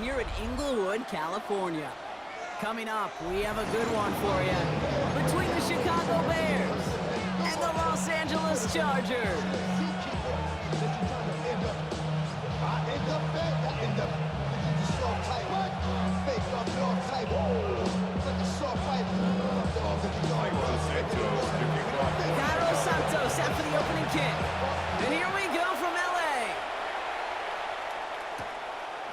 here in Inglewood, California. Coming up, we have a good one for you. Between the Chicago Bears and the Los Angeles Chargers. Cairo Santos after the opening kick. And here we go from L.A.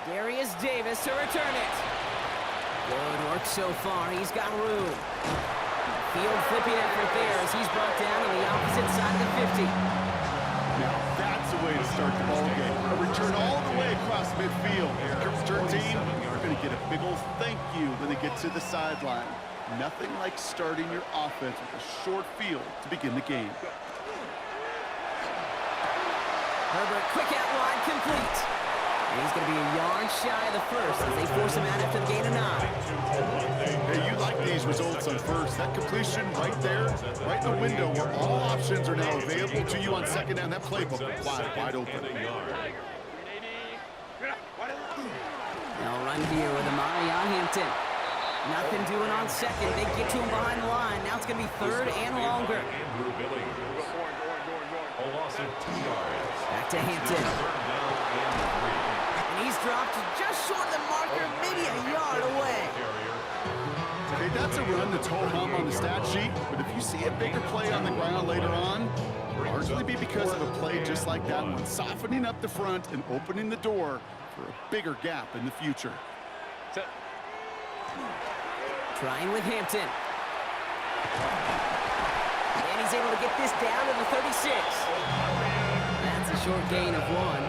Darius Davis to return it. Good work so far. He's got room. Field flipping effort there as he's brought down on the opposite side of the 50. Now that's the way to start the ball game. A return all the way across midfield. Your return team are going to get a big old thank you when they get to the sideline. Nothing like starting your offense with a short field to begin the game. Herbert, quick out wide, complete. And he's going to be a yard shy of the first as they force him out after the gain of 9. Hey, you like these results on first. That completion right there, right in the window where all options are now available to you on second down. That playbook wide open. They'll run here with Amari on Hampton. Nothing doing on second. They get to him behind the line. Now it's going to be third and longer. Back to Hampton. And he's dropped just short of the marker, maybe a yard away. Hey, that's a run that's ho-hum on the stat sheet, but if you see a bigger play on the ground later on, it'll largely be because of a play just like that one, softening up the front and opening the door for a bigger gap in the future. Trying with Hampton. And he's able to get this down to the 36. That's a short gain of 1.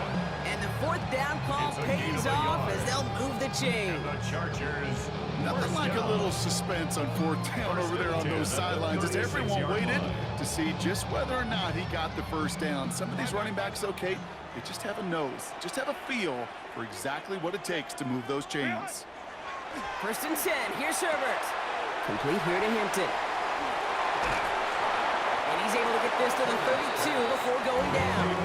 And the fourth down call pays off as they'll move the chain. Nothing like a little suspense on fourth down over there on those sidelines as everyone waited to see just whether or not he got the first down. Some of these running backs, okay, they just have a nose, just have a feel for exactly what it takes to move those chains. First and 10, here's Herbert. Complete here to Hampton. And he's able to get this to the 32 before going down.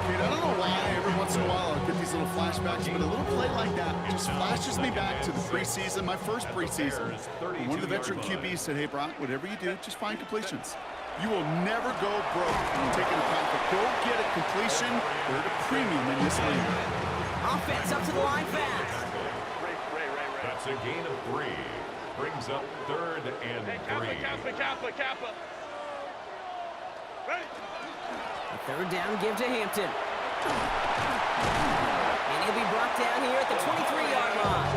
Kate, I don't know why every once in a while I'll get these little flashbacks, but a little play like that just flashes me back to the preseason, my first preseason. And one of the veteran QBs said, hey, Brock, whatever you do, just find completions. You will never go broke when taking a profit. Go get a completion. They're at a premium in this league. Offense up to the line fast. That's a gain of 3. Brings up third and 3. Kappa. Ready? A third down give to Hampton. And he'll be brought down here at the 23-yard line.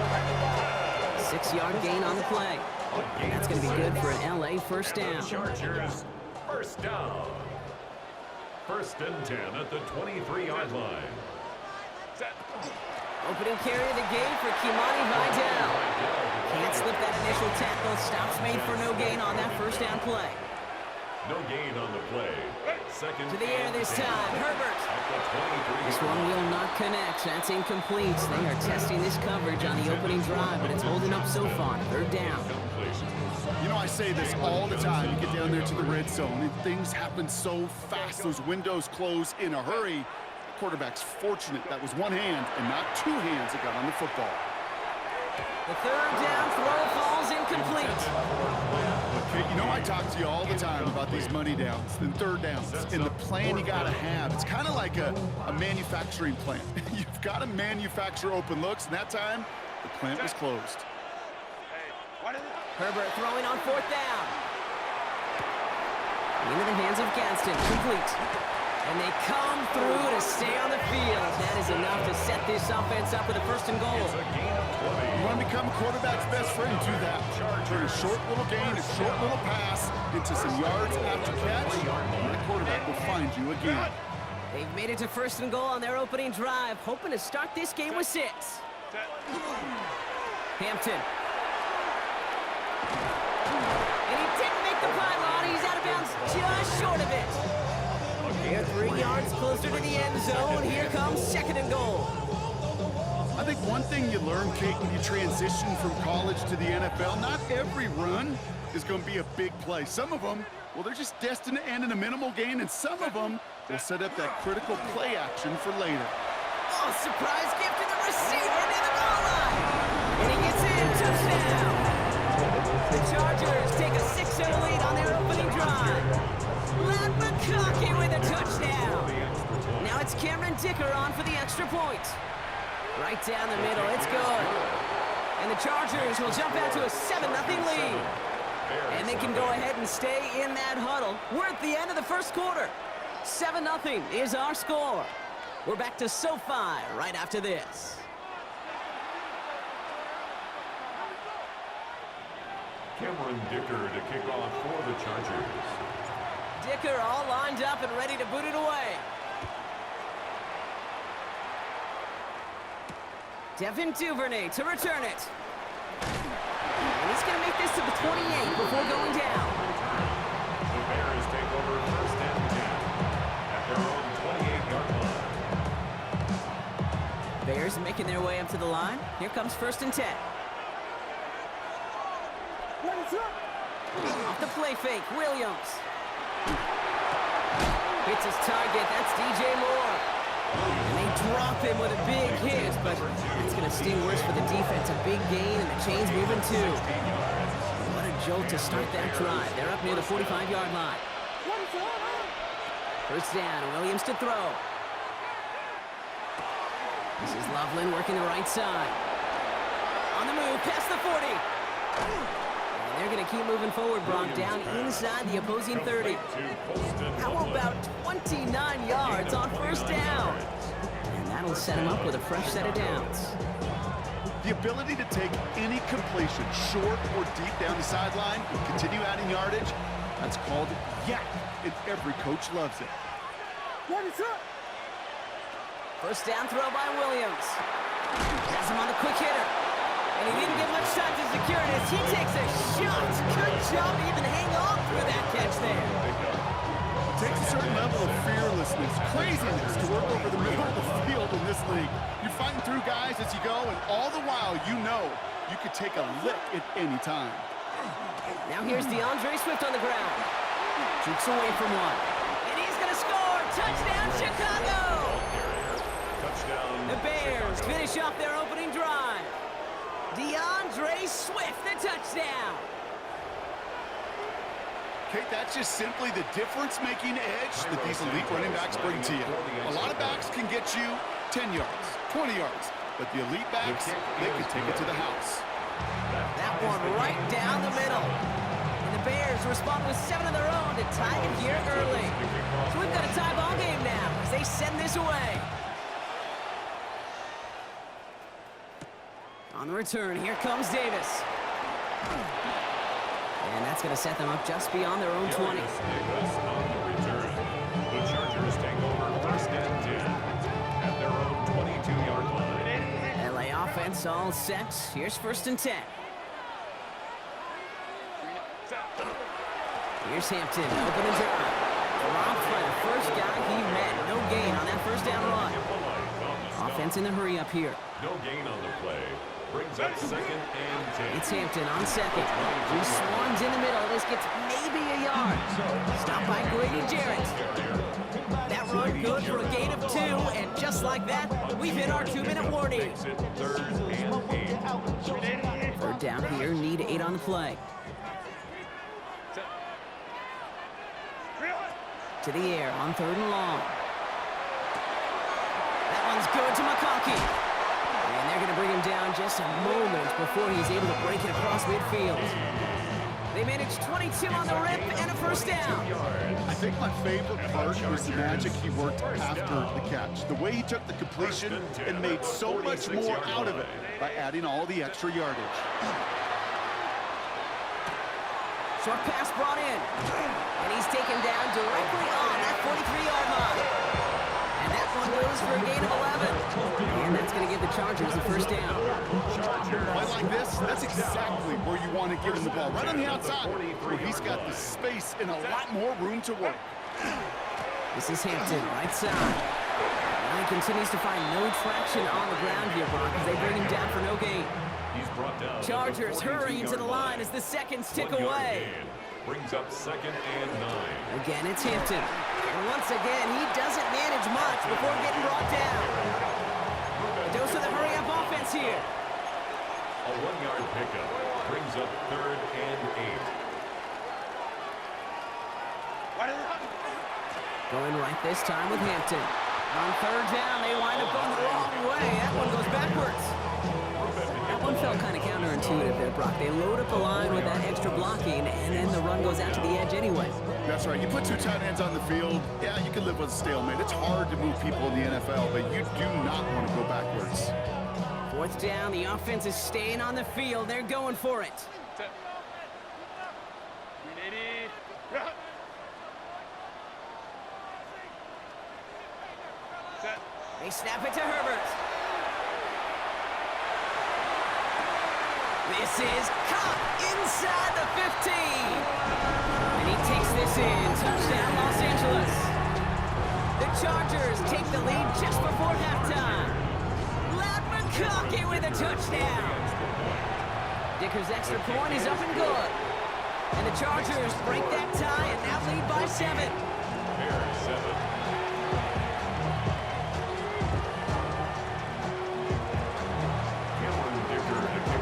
6-yard gain on the play. And that's going to be good for an L.A. first down. Chargers, first down. First and 10 at the 23-yard line. Set. Opening carry of the game for Kimani Vidal. Can't slip that initial tackle. Stops made for no gain on that first down play. No gain on the play. Second To the air this time, Herbert. This one will not connect. That's incomplete. They are testing this coverage on the opening drive, but it's holding up so far. Third down. You know, I say this all the time. You get down there to the red zone, and things happen so fast. Those windows close in a hurry. The quarterback's fortunate that was one hand and not two hands that got on the football. The third down throw falls incomplete. Okay, you know I talk to you all the time about these money downs and third downs and the plan you got to have. It's kind of like a manufacturing plant. You've got to manufacture open looks, and that time, the plant was closed. Herbert throwing on fourth down. Into the hands of Gadsden, complete. And they come through to stay on the field. That is enough to set this offense up with a first and goal. You want to become a quarterback's best friend, do that. Turn a short little gain, a short little pass into some yards after catch, and the quarterback will find you again. They've made it to first and goal on their opening drive, hoping to start this game with 6. Hampton. And he didn't make the pylon. He's out of bounds just short of it. They're 3 yards closer to the end zone. Here comes second and goal. I think one thing you learn, Kate, when you transition from college to the NFL, not every run is going to be a big play. Some of them, well, they're just destined to end in a minimal gain, and some of them will set up that critical play action for later. Oh, surprise gift to the receiver near the touchdown! The Chargers take a 6-0 lead on their opening drive. Matt McConkey with a touchdown. Now it's Cameron Dicker on for the extra point. Right down the middle, it's good. And the Chargers will jump out to a 7-0 lead. And they can go ahead and stay in that huddle. We're at the end of the first quarter. 7-0 is our score. We're back to SoFi right after this. Cameron Dicker to kick off for the Chargers. Dicker all lined up and ready to boot it away. Devin Duvernay to return it. And he's going to make this to the 28 before going down. The Bears take over first and 10 at their own 28-yard line. Bears making their way up to the line. Here comes first and 10. Off the play fake, Williams. Hits his target, that's DJ Moore. And they drop him with a big hit, but it's going to sting worse for the defense. A big gain, and the chain's moving too. What a jolt to start that drive. They're up near the 45-yard line. First down, Williams to throw. This is Loveland working the right side. On the move, past the 40. And they're going to keep moving forward, Brock, down inside the opposing 30. How about 29 yards on first down? And that'll set him up with a fresh set of downs. The ability to take any completion, short or deep down the sideline, and continue adding yardage, that's called yak, and every coach loves it. First down throw by Williams. Has him on the quick hitter. And he didn't get much time to secure it as he takes a shot. Good job to even hang on through that catch there. It takes a certain level of fearlessness, craziness to work over the middle of the field in this league. You're fighting through guys as you go, and all the while you know you could take a lick at any time. Now here's DeAndre Swift on the ground. Jukes away from one. And he's going to score. Touchdown, Chicago! The Bears finish off their opening drive. DeAndre Swift, the touchdown. Kate, that's just simply the difference-making edge that these elite running backs bring to you. A lot of backs can get you 10 yards, 20 yards, but the elite backs, they can take it to the house. That one right down the middle. And the Bears respond with 7 of their own to tie it here early. So we've got a tie ball game now as they send this away. On the return, here comes Davis. And that's going to set them up just beyond their own 20. On the return, the Chargers take over first and 10 at their own 22-yard line. LA offense all set. Here's first and 10. Here's Hampton, open and dry. Robbed by the first guy he met. No gain on that first down run. Offense in the hurry up here. No gain on the play. Brings up second and 10. It's Hampton on second. He swarms in the middle. This gets maybe a yard. Stopped by Grady Jarrett. That run good for a gain of 2, and just like that, we've hit our 2-minute warning. Third and 8. Third down here, need 8 on the play. To the air on third and long. That one's good to McConkey. And they're going to bring him down just a moment before he's able to break it across midfield. They managed 22 on the rip and a first down. I think my favorite part was the magic he worked after the catch. The way he took the completion and made so much more out of it by adding all the extra yardage. Short pass brought in. And he's taken down directly on that 43-yard line. And that one goes for a gain of 11. And that's going to give the Chargers the first down. Play like this, that's exactly where you want to give him the ball. Right on the outside, where he's got the space and a lot more room to work. This is Hampton, right side. Now he continues to find no traction on the ground here, Brock, as they bring him down for no gain. Chargers hurrying to the line as the seconds tick away. Brings up second and 9. Again, it's Hampton. And once again, he doesn't manage much before getting brought down. A dose of the hurry-up offense here. A 1-yard pickup brings up 3rd and 8. Going right this time with Hampton. On 3rd down, they wind up going the wrong way. That one goes backwards. That one felt kind of counterintuitive there, Brock. They load up the line with that extra blocking, and then the run goes out to the edge anyway. That's right. You put 2 tight ends on the field, yeah, you can live with a stalemate. It's hard to move people in the NFL, but you do not want to go backwards. 4th down, the offense is staying on the field. They're going for it. They snap it to Herbert. This is caught inside the 15. And he takes this in. Touchdown, Los Angeles. The Chargers take the lead just before halftime. Lad McConkey with a touchdown. Dicker's extra point is up and good. And the Chargers break that tie and now lead by 7. Bears 7.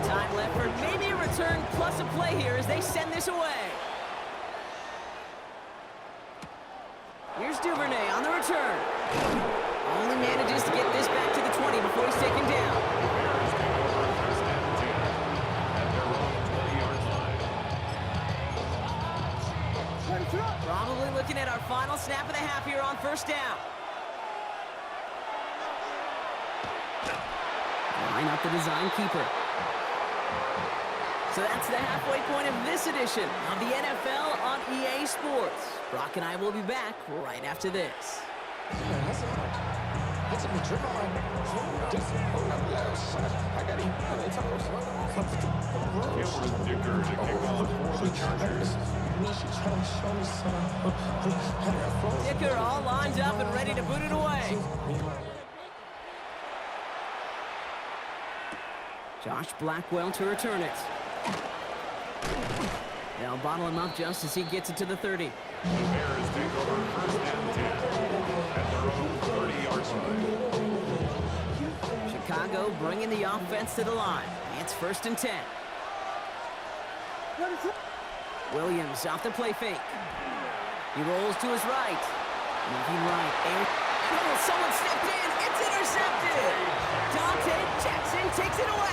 Time left for maybe a return plus a play here as they send this away. Here's Duvernay on the return. Only manages to get this back to the 20 before he's taken down. Bears take over 1st and 10 at their own 20-yard line. Probably looking at our final snap of the half here on 1st down. Line up the design keeper. So that's the halfway point of this edition of the NFL on EA Sports. Brock and I will be back right after this. Cameron Dicker to kick off for the Chargers. Dicker all lined up and ready to boot it away. Josh Blackwell to return it. They'll bottle him up just as he gets it to the 30. The Bears take over 1st and 10 at their own 30-yard line. Chicago bringing the offense to the line. It's 1st and 10. Williams off the play fake. He rolls to his right. Moving right. And someone stepped in. It's intercepted. Dante Jackson takes it away.